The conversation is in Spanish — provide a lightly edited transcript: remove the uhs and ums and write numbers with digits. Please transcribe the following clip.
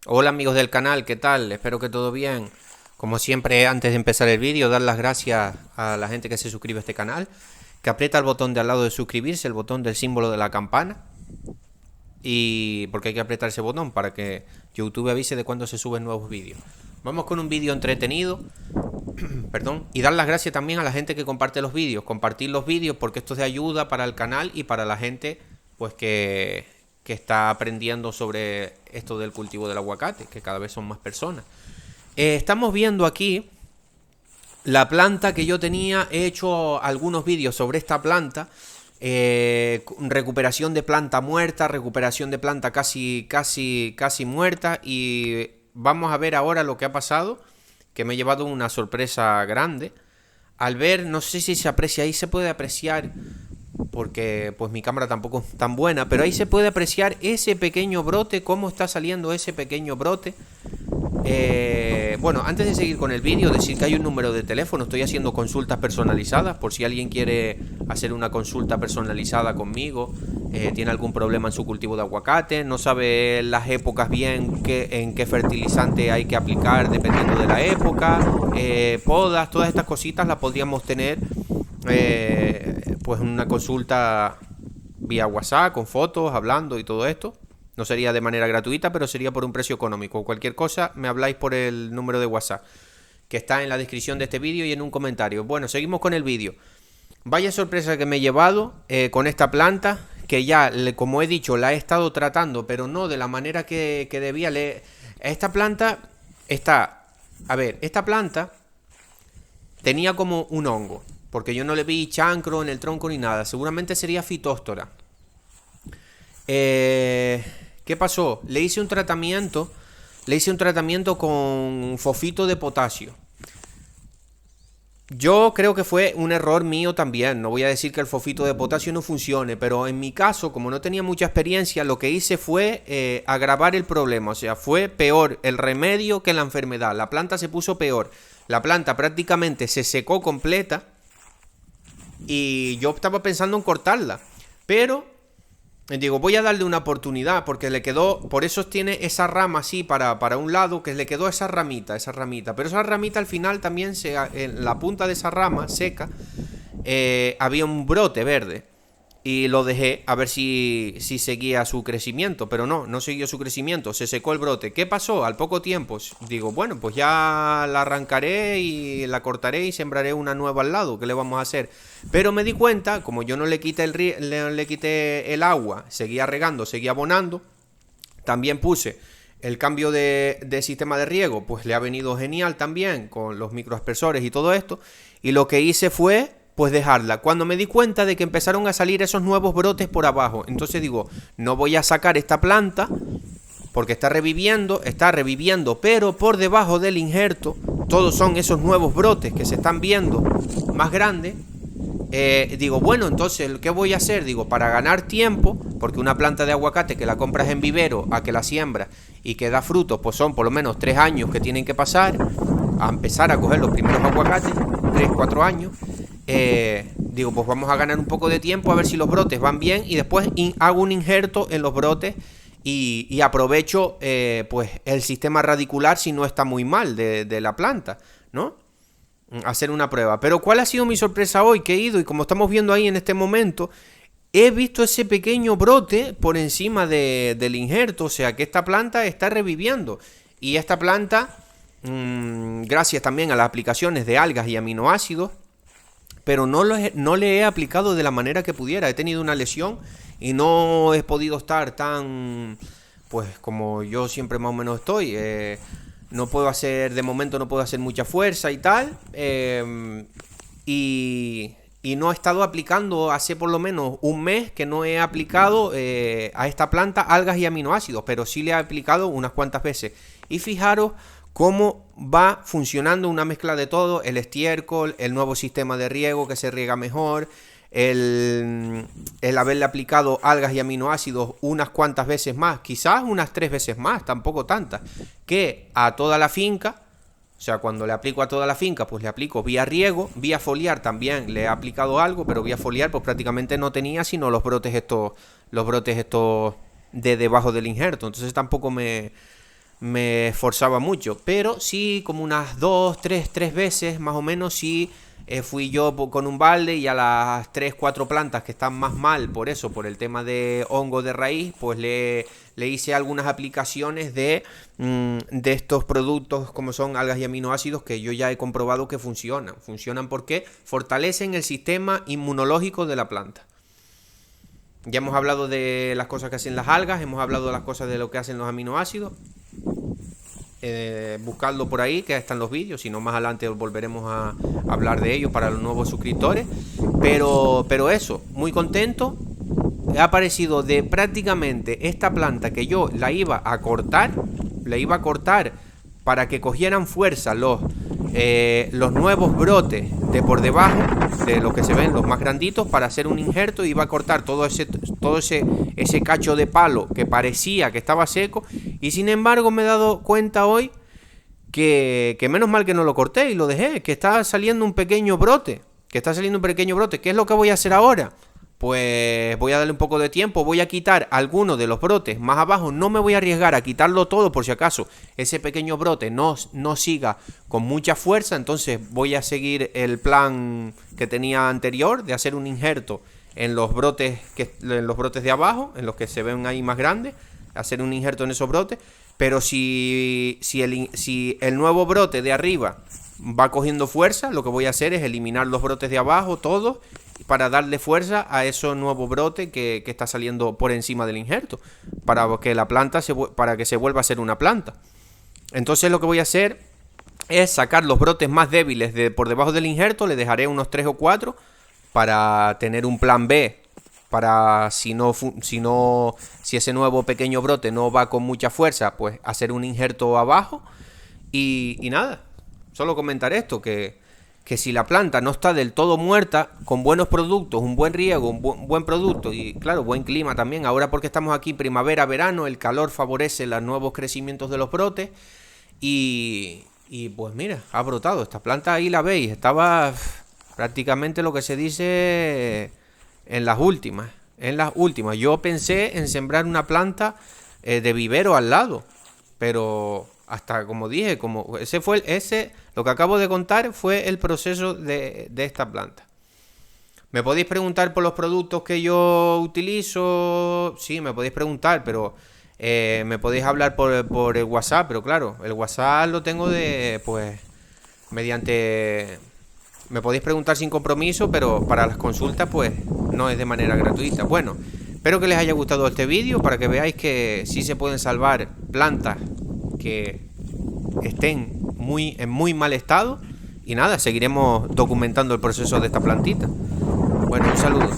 Hola amigos del canal, ¿qué tal? Espero que todo bien. Como siempre, antes de empezar el vídeo, dar las gracias a la gente que se suscribe a este canal, que aprieta el botón de al lado de suscribirse, el botón del símbolo de la campana, y porque hay que apretar ese botón para que YouTube avise de cuando se suben nuevos vídeos. Vamos con un vídeo entretenido, perdón, y dar las gracias también a la gente que comparte los vídeos, compartir los vídeos porque esto es de ayuda para el canal y para la gente pues que está aprendiendo sobre esto del cultivo del aguacate, que cada vez son más personas. Estamos viendo aquí la planta que yo tenía, he hecho algunos vídeos sobre esta planta, recuperación de planta muerta, recuperación de planta casi muerta, y vamos a ver ahora lo que ha pasado, que me he llevado una sorpresa grande. Al ver, no sé si se aprecia, ahí se puede apreciar, porque pues mi cámara tampoco es tan buena, pero ahí se puede apreciar ese pequeño brote, cómo está saliendo ese pequeño brote. Bueno, antes de seguir con el vídeo, decir que hay un número de teléfono. Estoy haciendo consultas personalizadas por si alguien quiere hacer una consulta personalizada conmigo, tiene algún problema en su cultivo de aguacate, no sabe las épocas bien en qué fertilizante hay que aplicar dependiendo de la época, podas, todas estas cositas las podríamos tener pues una consulta vía WhatsApp, con fotos, hablando y todo esto. No sería de manera gratuita, pero sería por un precio económico. Cualquier cosa, me habláis por el número de WhatsApp, que está en la descripción de este vídeo y en un comentario. Bueno, seguimos con el vídeo. Vaya sorpresa que me he llevado con esta planta, que ya, como he dicho, la he estado tratando, pero no de la manera que debía. Esta planta está... A ver, esta planta tenía como un hongo, porque yo no le vi chancro en el tronco ni nada. Seguramente sería fitóstora. ¿Qué pasó? Le hice un tratamiento con fosfito de potasio. Yo creo que fue un error mío también. No voy a decir que el fosfito de potasio no funcione, pero en mi caso, como no tenía mucha experiencia, lo que hice fue agravar el problema. O sea, fue peor el remedio que la enfermedad. La planta se puso peor. La planta prácticamente se secó completa y yo estaba pensando en cortarla. Pero digo, voy a darle una oportunidad porque le quedó, por eso tiene esa rama así para un lado, que le quedó esa ramita. Pero esa ramita al final también, en la punta de esa rama seca, había un brote verde. Y lo dejé a ver si seguía su crecimiento, pero no siguió su crecimiento, se secó el brote. ¿Qué pasó? Al poco tiempo, digo, bueno, pues ya la arrancaré y la cortaré y sembraré una nueva al lado, ¿qué le vamos a hacer? Pero me di cuenta, como yo no le quité le quité el agua, seguía regando, seguía abonando, también puse el cambio de sistema de riego, pues le ha venido genial también con los microaspersores y todo esto, y lo que hice fue pues dejarla. Cuando me di cuenta de que empezaron a salir esos nuevos brotes por abajo, entonces digo, no voy a sacar esta planta porque está reviviendo, pero por debajo del injerto, todos son esos nuevos brotes que se están viendo más grandes. Digo, bueno, entonces, ¿qué voy a hacer? Digo, para ganar tiempo, porque una planta de aguacate que la compras en vivero a que la siembras y que da frutos, pues son por lo menos 3 años que tienen que pasar a empezar a coger los primeros aguacates, 3 4 años. Digo, pues vamos a ganar un poco de tiempo a ver si los brotes van bien y después hago un injerto en los brotes y aprovecho pues el sistema radicular si no está muy mal de la planta, ¿no? Hacer una prueba. Pero ¿cuál ha sido mi sorpresa hoy? Que he ido y como estamos viendo ahí en este momento, he visto ese pequeño brote por encima del injerto, o sea que esta planta está reviviendo. Y esta planta, gracias también a las aplicaciones de algas y aminoácidos, pero no le he aplicado de la manera que pudiera. He tenido una lesión y no he podido estar tan, pues como yo siempre más o menos estoy. No puedo hacer, de momento no puedo hacer mucha fuerza y tal. Y no he estado aplicando, hace por lo menos un mes que no he aplicado a esta planta algas y aminoácidos, pero sí le he aplicado unas cuantas veces. Y fijaros cómo va funcionando una mezcla de todo, el estiércol, el nuevo sistema de riego que se riega mejor, el haberle aplicado algas y aminoácidos unas cuantas veces más, quizás unas 3 veces más, tampoco tantas, que a toda la finca. O sea, cuando le aplico a toda la finca, pues le aplico vía riego, vía foliar también le he aplicado algo, pero vía foliar pues prácticamente no tenía sino los brotes estos de debajo del injerto, entonces tampoco me me esforzaba mucho, pero sí como unas tres veces más o menos sí fui yo con un balde y a las 3 4 plantas que están más mal por eso, por el tema de hongo de raíz, pues le hice algunas aplicaciones de estos productos como son algas y aminoácidos que yo ya he comprobado que funcionan. Funcionan porque fortalecen el sistema inmunológico de la planta. Ya hemos hablado de las cosas que hacen las algas, hemos hablado de las cosas de lo que hacen los aminoácidos. Buscadlo por ahí, que están los vídeos, si no más adelante volveremos a hablar de ellos para los nuevos suscriptores. Pero eso, muy contento. Ha aparecido de prácticamente esta planta que yo la iba a cortar para que cogieran fuerza los nuevos brotes de por debajo, de lo que se ven, los más granditos, para hacer un injerto. Iba a cortar todo ese cacho de palo que parecía que estaba seco, y sin embargo me he dado cuenta hoy que menos mal que no lo corté y lo dejé, que está saliendo un pequeño brote, ¿Qué es lo que voy a hacer ahora? Pues voy a darle un poco de tiempo, voy a quitar algunos de los brotes más abajo, no me voy a arriesgar a quitarlo todo por si acaso ese pequeño brote no siga con mucha fuerza. Entonces voy a seguir el plan que tenía anterior de hacer un injerto en los brotes de abajo, en los que se ven ahí más grandes, hacer un injerto en esos brotes. Pero si el nuevo brote de arriba va cogiendo fuerza, lo que voy a hacer es eliminar los brotes de abajo todos, para darle fuerza a ese nuevo brote que está saliendo por encima del injerto, para que la planta para que se vuelva a ser una planta. Entonces lo que voy a hacer es sacar los brotes más débiles por debajo del injerto, le dejaré unos 3 o 4 para tener un plan B, para si ese nuevo pequeño brote no va con mucha fuerza, pues hacer un injerto abajo. Y nada, solo comentar esto, que si la planta no está del todo muerta, con buenos productos, un buen riego, un buen producto y claro, buen clima también. Ahora porque estamos aquí primavera, verano, el calor favorece los nuevos crecimientos de los brotes y pues mira, ha brotado. Esta planta ahí la veis, estaba prácticamente lo que se dice en las últimas. Yo pensé en sembrar una planta de vivero al lado, pero hasta como dije, lo que acabo de contar fue el proceso de esta planta. Me podéis preguntar por los productos que yo utilizo. Sí, me podéis preguntar, pero me podéis hablar por el WhatsApp. Pero claro, el WhatsApp lo tengo mediante... Me podéis preguntar sin compromiso, pero para las consultas pues no es de manera gratuita. Bueno, espero que les haya gustado este vídeo, para que veáis que sí se pueden salvar plantas que estén en muy mal estado. Y nada, seguiremos documentando el proceso de esta plantita. Bueno, un saludo.